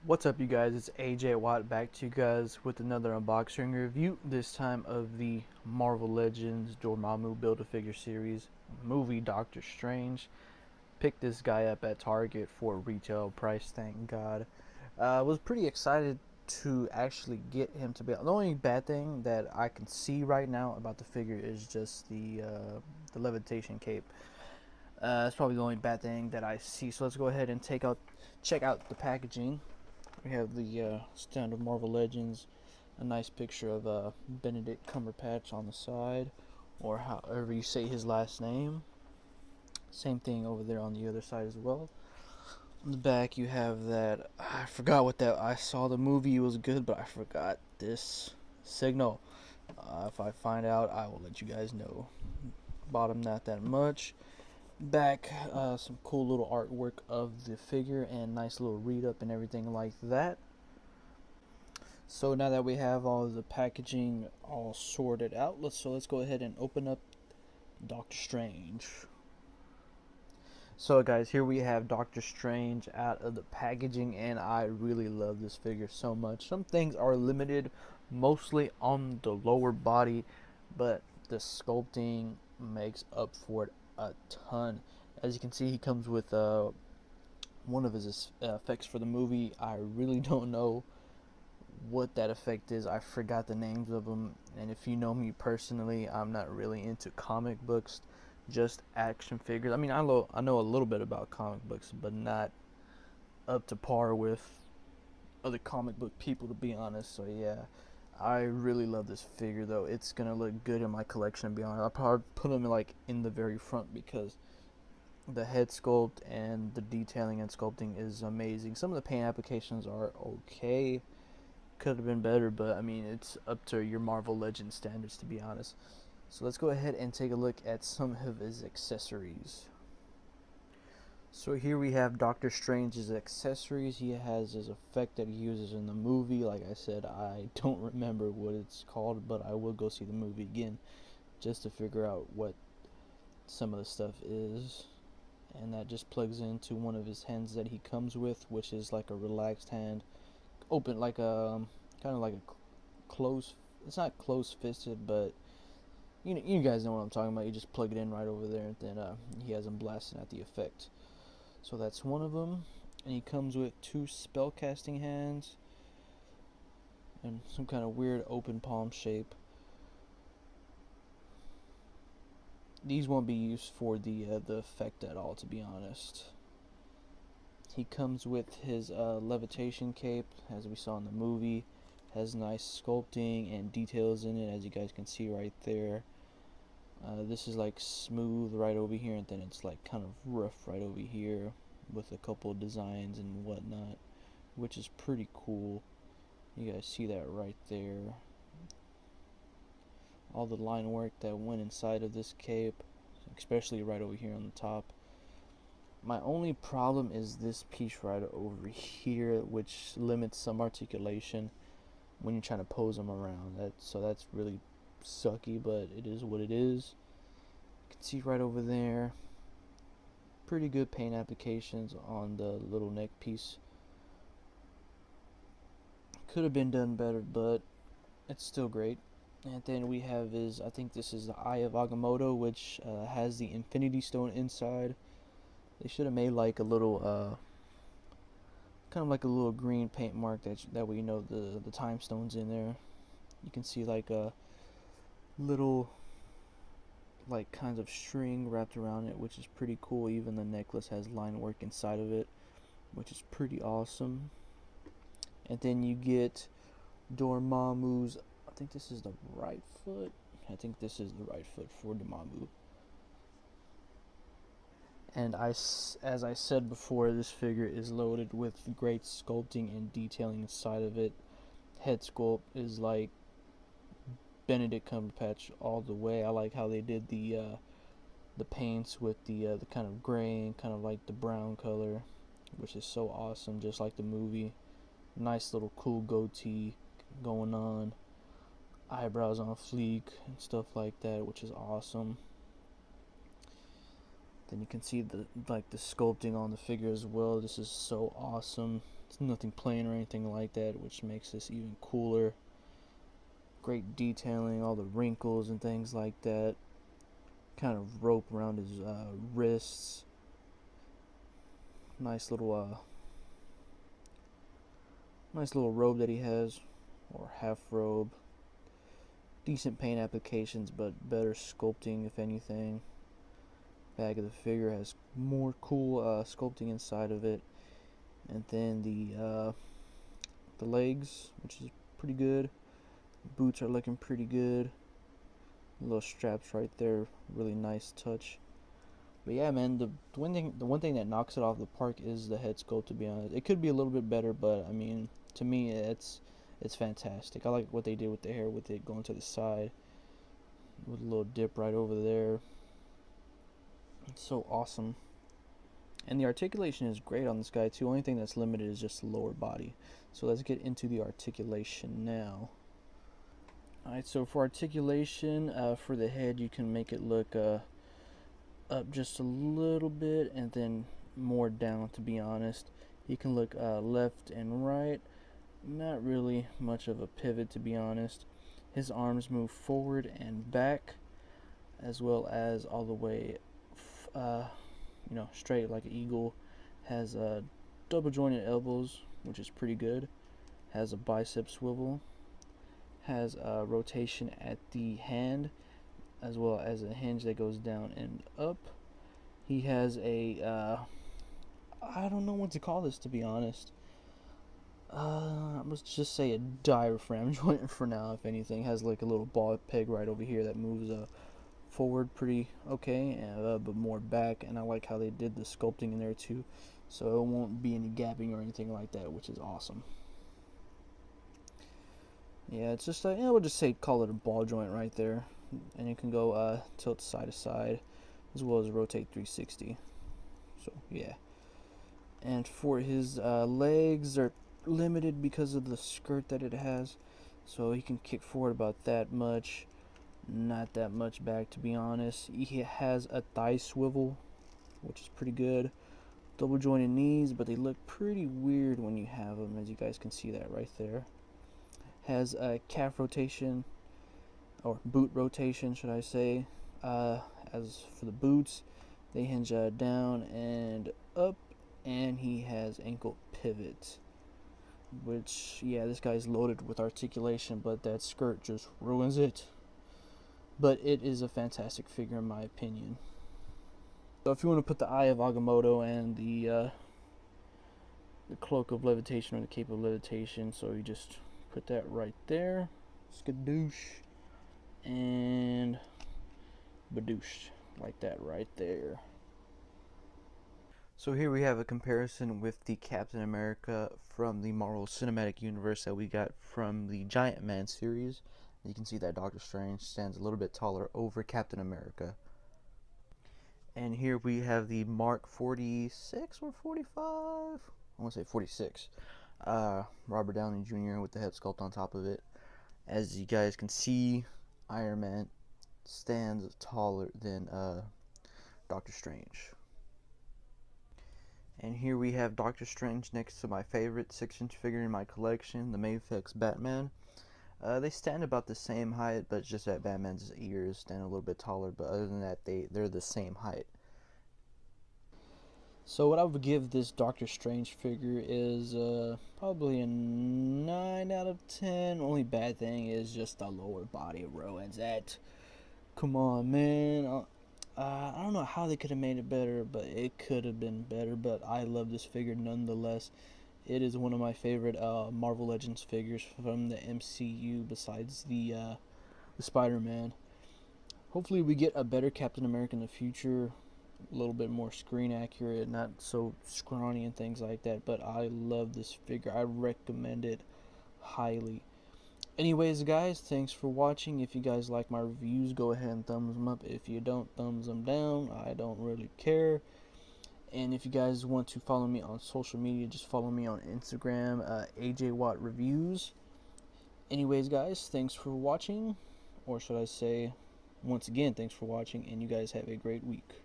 What's up, you guys? It's AJ Watt back to you guys with another unboxing review, this time of the Marvel Legends Dormammu Build-A-Figure series movie Doctor Strange. Picked this guy up at Target for retail price, thank God. Was pretty excited to actually get him to be. The only bad thing that I can see right now about the figure is just the levitation cape. That's probably the only bad thing that I see. So let's go ahead and check out the packaging. We have the stand of Marvel Legends, a nice picture of Benedict Cumberbatch on the side, or however you say his last name. Same thing over there on the other side as well. On the back, you have that. I forgot what that. I saw the movie; it was good, but I forgot this signal. If I find out, I will let you guys know. Bottom, not that much. Back, some cool little artwork of the figure and nice little read up and everything like that. So now that we have all of the packaging all sorted out, let's go ahead and open up Doctor Strange. So guys, here we have Doctor Strange out of the packaging, and I really love this figure so much. Some things are limited mostly on the lower body, but the sculpting makes up for it a ton. As you can see, he comes with one of his effects for the movie. I really don't know what that effect is. I forgot the names of them, and if you know me personally, I'm not really into comic books, just action figures. I mean, I know a little bit about comic books, but not up to par with other comic book people, to be honest. So yeah, I really love this figure though. It's gonna look good in my collection, to be honest. I'll probably put him like in the very front because the head sculpt and the detailing and sculpting is amazing. Some of the paint applications are okay, could have been better, but I mean, it's up to your Marvel Legends standards, to be honest. So let's go ahead and take a look at some of his accessories. So here we have Doctor Strange's accessories. He has his effect that he uses in the movie. Like I said, I don't remember what it's called, but I will go see the movie again just to figure out what some of the stuff is. And that just plugs into one of his hands that he comes with, which is like a relaxed hand, open like a kind of like a close. It's not close fisted, but you guys know what I'm talking about. You just plug it in right over there, and then he has him blasting at the effect. So that's one of them, and he comes with two spell casting hands and some kind of weird open palm shape. These won't be used for the effect at all, to be honest. He comes with his levitation cape, as we saw in the movie. Has nice sculpting and details in it, as you guys can see right there. This is like smooth right over here, and then it's like kind of rough right over here with a couple designs and whatnot, which is pretty cool. You guys see that right there. All the line work that went inside of this cape, especially right over here on the top. My only problem is this piece right over here, which limits some articulation when you're trying to pose them around. So that's really sucky, but it is what it is. You can see right over there, pretty good paint applications on the little neck piece. Could have been done better, but it's still great. And then we have his, I think this is the Eye of Agamotto, which has the Infinity Stone inside. They should have made like a little, kind of like a little green paint mark that way you know the time stone's in there. You can see like a little like kinds of string wrapped around it, which is pretty cool. Even the necklace has line work inside of it, which is pretty awesome. And then you get Dormammu's, I think this is the right foot. I think this is the right foot for Dormammu. And as I said before, this figure is loaded with great sculpting and detailing inside of it. Head sculpt is like Benedict Cumberbatch all the way. I like how they did the paints with the kind of gray and kind of like the brown color, which is so awesome, just like the movie. Nice little cool goatee going on, eyebrows on fleek and stuff like that, which is awesome. Then you can see the sculpting on the figure as well. This is so awesome. It's nothing plain or anything like that, which makes this even cooler. Great detailing, all the wrinkles and things like that. Kind of rope around his wrists. Nice little robe that he has, or half robe. Decent paint applications, but better sculpting if anything. Back of the figure has more cool sculpting inside of it, and then the legs, which is pretty good. Boots are looking pretty good. Little straps right there, really nice touch. But yeah, man, the one thing that knocks it off the park is the head sculpt. To be honest, it could be a little bit better, but I mean, to me, it's fantastic. I like what they did with the hair, with it going to the side, with a little dip right over there. It's so awesome. And the articulation is great on this guy too. Only thing that's limited is just the lower body. So let's get into the articulation now. Alright, so for articulation, for the head, you can make it look up just a little bit and then more down, to be honest. You can look left and right. Not really much of a pivot, to be honest. His arms move forward and back, as well as all the way straight like an eagle. Has double jointed elbows, which is pretty good. Has a bicep swivel. Has a rotation at the hand, as well as a hinge that goes down and up. He has a I don't know what to call this, to be honest. Let's just say a diaphragm joint for now. If anything, has like a little ball peg right over here that moves forward pretty okay, but more back. And I like how they did the sculpting in there too, so it won't be any gapping or anything like that, which is awesome. Yeah, it's just we'll just say call it a ball joint right there, and you can go tilt side to side, as well as rotate 360. So yeah, and for his legs are limited because of the skirt that it has, so he can kick forward about that much, not that much back, to be honest. He has a thigh swivel, which is pretty good. Double jointed knees, but they look pretty weird when you have them, as you guys can see that right there. Has a calf rotation, or boot rotation, should I say. As for the boots, they hinge down and up, and he has ankle pivot, which, yeah, this guy's loaded with articulation, but that skirt just ruins it. But it is a fantastic figure in my opinion. So if you want to put the Eye of Agamotto and the Cloak of Levitation, or the Cape of Levitation, so you just put that right there, skadoosh, and badoosh, like that right there. So here we have a comparison with the Captain America from the Marvel Cinematic Universe that we got from the Giant Man series. You can see that Doctor Strange stands a little bit taller over Captain America. And here we have the Mark 46 or 45? I want to say 46. Robert Downey Jr. with the head sculpt on top of it. As you guys can see, Iron Man stands taller than Doctor Strange. And here we have Doctor Strange next to my favorite 6-inch figure in my collection, the Mafex Batman. They stand about the same height, but just that Batman's ears stand a little bit taller, but other than that, they're the same height. So what I would give this Doctor Strange figure is probably a 9 out of 10. Only bad thing is just the lower body row, and that, come on, man. I don't know how they could have made it better, but it could have been better. But I love this figure nonetheless. It is one of my favorite Marvel Legends figures from the MCU, besides the Spider-Man. Hopefully we get a better Captain America in the future, a little bit more screen accurate, not so scrawny and things like that. But I love this figure. I recommend it highly. Anyways, guys, thanks for watching. If you guys like my reviews, go ahead and thumbs them up. If you don't, thumbs them down. I don't really care. And if you guys want to follow me on social media, just follow me on Instagram, AJ Watt Reviews. Anyways, guys, thanks for watching. Or should I say, once again, thanks for watching, and you guys have a great week.